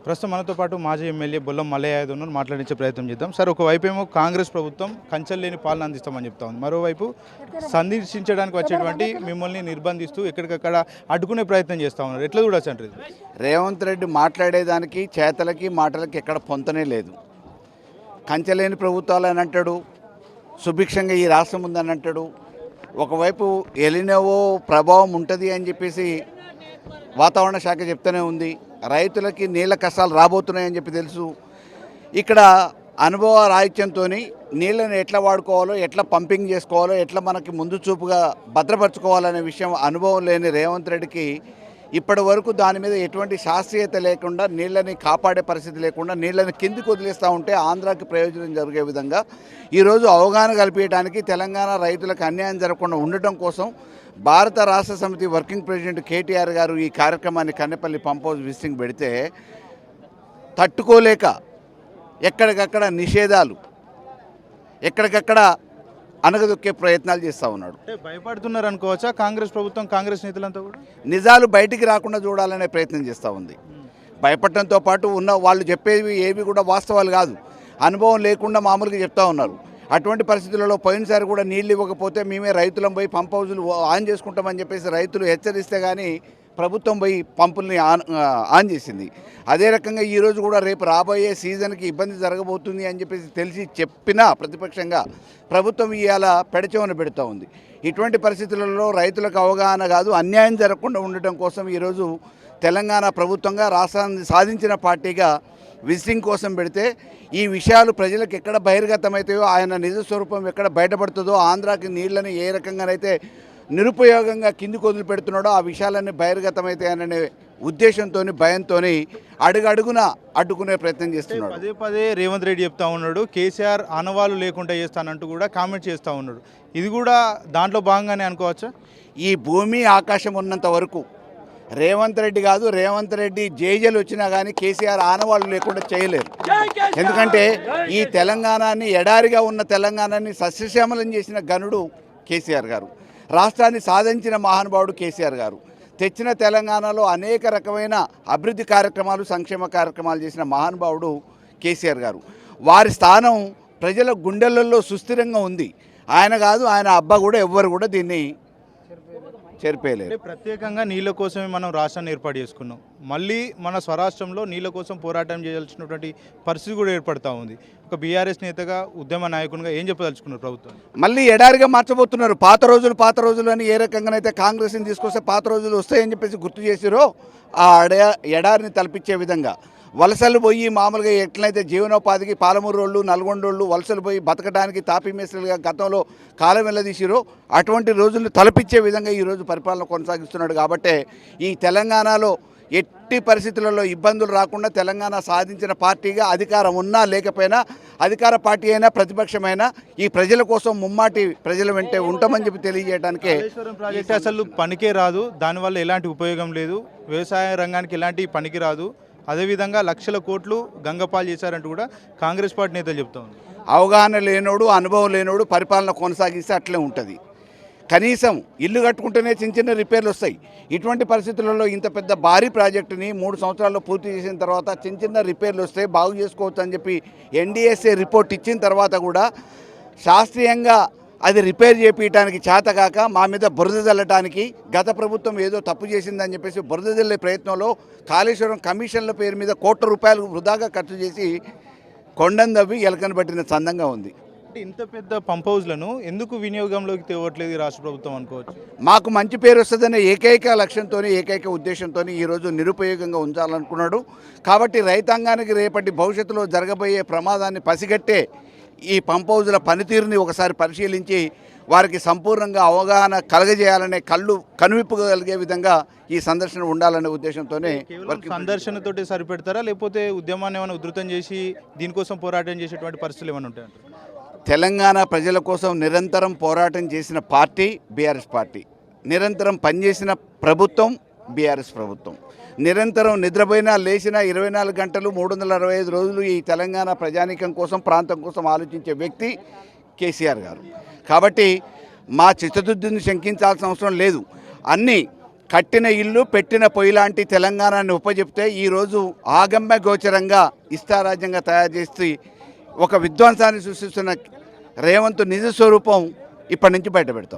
ప్రస్తుతం మనతో పాటు మాజీ ఎమ్మెల్యే బొల్లం మల్లయ్య ఉన్నారు. మాట్లాడించే ప్రయత్నం చేద్దాం. సార్, ఒకవైపేమో కాంగ్రెస్ ప్రభుత్వం కంచెలు లేని పాలన అందిస్తామని చెప్తా ఉంది. మరోవైపు సందర్శించడానికి వచ్చేటువంటి మిమ్మల్ని నిర్బంధిస్తూ ఎక్కడికక్కడ అడ్డుకునే ప్రయత్నం చేస్తూ ఉన్నారు. ఎట్లా చూడొచ్చు అంటారు? రేవంత్ రెడ్డి మాట్లాడేదానికి చేతలకి మాటలకి ఎక్కడ పొంతనే లేదు. కంచెలేని ప్రభుత్వాలు అని అంటాడు, సుభిక్షంగా ఈ రాష్ట్రం ఉందని అంటాడు. ఒకవైపు ఎలినోవో ప్రభావం ఉంటుంది అని చెప్పేసి వాతావరణ శాఖ చెప్తూనే ఉంది. రైతులకి నీళ్ళ కష్టాలు రాబోతున్నాయని చెప్పి తెలుసు. ఇక్కడ అనుభవ రాహిత్యంతో నీళ్ళని ఎట్లా వాడుకోవాలో, ఎట్లా పంపింగ్ చేసుకోవాలో, ఎట్లా మనకి ముందు చూపుగా భద్రపరచుకోవాలనే విషయం అనుభవం లేని రేవంత్ రెడ్డికి ఇప్పటి వరకు దాని మీద ఎటువంటి శాస్త్రీయత లేకుండా, నీళ్ళని కాపాడే పరిస్థితి లేకుండా నీళ్ళని కిందికి వదిలేస్తూ ఉంటే ఆంధ్రాకి ప్రయోజనం జరిగే విధంగా ఈరోజు అవగాహన కల్పించడానికి, తెలంగాణ రైతులకు అన్యాయం జరగకుండా ఉండటం కోసం భారత రాష్ట్ర సమితి వర్కింగ్ ప్రెసిడెంట్ కేటీఆర్ గారు ఈ కార్యక్రమాన్ని కన్నెపల్లి పంప్ హౌస్ విజిటింగ్ పెడితే తట్టుకోలేక ఎక్కడికక్కడ నిషేధాలు, ఎక్కడికక్కడ అనగదొక్కే ప్రయత్నాలు చేస్తూ ఉన్నాడు. భయపడుతున్నారు అనుకోవచ్చా కాంగ్రెస్ ప్రభుత్వం, కాంగ్రెస్ నేతలంతా కూడా? నిజాలు బయటికి రాకుండా చూడాలనే ప్రయత్నం చేస్తూ ఉంది. భయపడటంతో పాటు ఉన్న వాళ్ళు చెప్పేవి ఏవి కూడా వాస్తవాలు కాదు, అనుభవం లేకుండా మామూలుగా చెప్తా ఉన్నారు. అటువంటి పరిస్థితులలో పోయినసారి కూడా నీళ్ళు ఇవ్వకపోతే మేమే రైతులం పోయి పంప్ హౌజులు ఆన్ చేసుకుంటామని చెప్పేసి రైతులు హెచ్చరిస్తే కానీ ప్రభుత్వం పోయి పంపుల్ని ఆన్ చేసింది. అదే రకంగా ఈరోజు కూడా రేపు రాబోయే సీజన్కి ఇబ్బంది జరగబోతుంది అని చెప్పేసి తెలిసి చెప్పినా ప్రతిపక్షంగా ప్రభుత్వం ఇవాళ పెడచెవన పెడుతూ ఉంది. ఇటువంటి పరిస్థితులలో రైతులకు అవగాహన కాదు, అన్యాయం జరగకుండా ఉండటం కోసం ఈరోజు తెలంగాణ ప్రభుత్వంగా రాష్ట్రాన్ని సాధించిన పార్టీగా విజిటింగ్ కోసం పెడితే ఈ విషయాలు ప్రజలకు ఎక్కడ బహిర్గతమవుతాయో, ఆయన నిజ స్వరూపం ఎక్కడ బయటపడుతుందో, ఆంధ్రాకి నీళ్లని ఏ రకంగానైతే నిరుపయోగంగా కిందికి వదిలిపెడుతున్నాడో ఆ విషయాలన్నీ బహిర్గతమవుతాయనే ఉద్దేశంతో, భయంతో అడుగడుగున అడ్డుకునే ప్రయత్నం చేస్తున్నాడు. పదే పదే రేవంత్ రెడ్డి చెప్తా ఉన్నాడు, కేసీఆర్ ఆనవాళ్ళు లేకుండా చేస్తానంటూ కూడా కామెంట్ చేస్తూ ఉన్నాడు. ఇది కూడా దాంట్లో భాగంగానే అనుకోవచ్చా? ఈ భూమి ఆకాశం ఉన్నంత వరకు రేవంత్ రెడ్డి కాదు, రేవంత్ రెడ్డి జైజలు వచ్చినా కానీ కేసీఆర్ ఆనవాళ్ళు లేకుండా చేయలేరు. ఎందుకంటే ఈ తెలంగాణని, ఎడారిగా ఉన్న తెలంగాణని సస్యశ్యామలం చేసిన గనుడు కేసీఆర్ గారు, రాష్ట్రాన్ని సాధించిన మహానుభావుడు కేసీఆర్ గారు, తెచ్చిన తెలంగాణలో అనేక రకమైన అభివృద్ధి కార్యక్రమాలు, సంక్షేమ కార్యక్రమాలు చేసిన మహానుభావుడు కేసీఆర్ గారు. వారి స్థానం ప్రజల గుండెలలో సుస్థిరంగా ఉంది. ఆయన కాదు, ఆయన అబ్బా కూడా ఎవ్వరు కూడా దీన్ని చెరిపేయలేదు. ప్రత్యేకంగా నీళ్ళ కోసమే మనం రాష్ట్రాన్ని ఏర్పాటు చేసుకున్నాం. మళ్ళీ మన స్వరాష్ట్రంలో నీళ్ళ కోసం పోరాటం చేయాల్సినటువంటి పరిస్థితి కూడా ఏర్పడుతూ ఉంది. ఒక బీఆర్ఎస్ నేతగా, ఉద్యమ నాయకునిగా ఏం చెప్పదలుచుకున్నారు ప్రభుత్వం? మళ్ళీ ఎడారిగా మార్చబోతున్నారు. పాత రోజులు అని ఏ రకంగానైతే కాంగ్రెస్ని తీసుకొస్తే పాత రోజులు వస్తాయని చెప్పేసి గుర్తు చేసిరో ఆ ఎడారిని తలపించే విధంగా వలసలు పోయి మామూలుగా ఎట్లయితే జీవనోపాధికి పాలమూరోళ్ళు, నల్గొండోళ్ళు వలసలు పోయి బతకడానికి తాపీ మేస్త్రులుగా గతంలో కాలం వెళ్ళదీసిరో అటువంటి రోజులు తలపించే విధంగా ఈరోజు పరిపాలన కొనసాగిస్తున్నాడు. కాబట్టే ఈ తెలంగాణలో ఎట్టి పరిస్థితులలో ఇబ్బందులు రాకుండా తెలంగాణ సాధించిన పార్టీగా అధికారం ఉన్నా లేకపోయినా, అధికార పార్టీ అయినా ప్రతిపక్షమైనా ఈ ప్రజల కోసం ముమ్మాటి ప్రజల వెంటే ఉంటామని చెప్పి తెలియజేయడానికే. ప్రాజెక్ట్ అసలు పనికే రాదు, దానివల్ల ఎలాంటి ఉపయోగం లేదు, వ్యవసాయ రంగానికి ఎలాంటి పనికి రాదు, అదేవిధంగా లక్షల కోట్లు గంగపాలు చేశారంటూ కూడా కాంగ్రెస్ పార్టీ నేతలు చెప్తా ఉంది. అవగాహన లేనోడు, అనుభవం లేనోడు పరిపాలన కొనసాగిస్తే అట్లే ఉంటుంది. కనీసం ఇల్లు కట్టుకుంటేనే చిన్న చిన్న రిపేర్లు వస్తాయి. ఇటువంటి పరిస్థితులలో ఇంత పెద్ద భారీ ప్రాజెక్టుని 3 సంవత్సరాల్లో పూర్తి చేసిన తర్వాత చిన్న చిన్న రిపేర్లు వస్తే బాగు చేసుకోవచ్చు అని చెప్పి ఎన్డీఎస్ఏ రిపోర్ట్ ఇచ్చిన తర్వాత కూడా శాస్త్రీయంగా అది రిపేర్ చేయించడానికి చేతగాక మా మీద బురద జల్లడానికి గత ప్రభుత్వం ఏదో తప్పు చేసిందని చెప్పేసి బురద జల్లే ప్రయత్నంలో కాళేశ్వరం కమిషన్ల పేరు మీద ₹1,00,00,000 వృధాగా ఖర్చు చేసి కొండను దవ్వి ఎలకను పట్టిన చందంగా ఉంది. ఇంత పెద్ద పంప్ హౌస్లను ఎందుకు వినియోగంలోకి తేవట్లేదు రాష్ట్ర ప్రభుత్వం అనుకోవచ్చు? మాకు మంచి పేరు వస్తుందనే ఏకైక లక్ష్యంతో, ఏకైక ఉద్దేశంతో ఈరోజు నిరుపయోగంగా ఉంచాలనుకున్నాడు. కాబట్టి రైతాంగానికి రేపటి భవిష్యత్తులో జరగబోయే ప్రమాదాన్ని పసిగట్టే ఈ పంప్ హౌజుల పనితీరుని ఒకసారి పరిశీలించి వారికి సంపూర్ణంగా అవగాహన కలగజేయాలనే కనువిప్పగలిగే విధంగా ఈ సందర్శన ఉండాలనే ఉద్దేశంతోనే. సందర్శనతోటి సరిపెడతారా, లేకపోతే ఉద్యమాన్ని ఏమైనా ఉధృతం చేసి దీనికోసం పోరాటం చేసేటువంటి పరిస్థితులు ఏమైనా ఉంటాయంటారు? తెలంగాణ ప్రజల కోసం నిరంతరం పోరాటం చేసిన పార్టీ బీఆర్ఎస్ పార్టీ, నిరంతరం పనిచేసిన ప్రభుత్వం బీఆర్ఎస్ ప్రభుత్వం, నిరంతరం నిద్రపోయినా లేచినా 24 గంటలు 365 రోజులు ఈ తెలంగాణ ప్రజానీకం కోసం, ప్రాంతం కోసం ఆలోచించే వ్యక్తి కేసీఆర్ గారు. కాబట్టి మా చిత్తశుద్ధిని శంకించాల్సిన అవసరం లేదు. అన్నీ కట్టిన ఇల్లు పెట్టిన పొయ్యి లాంటి తెలంగాణని ఉపజెప్తే ఈరోజు ఆగమ్య గోచరంగా ఇష్టారాజ్యంగా తయారు చేసి ఒక విధ్వంసాన్ని సృష్టిస్తున్న రేవంత్ నిజ స్వరూపం ఇప్పటి నుంచి బయట పెడతాం.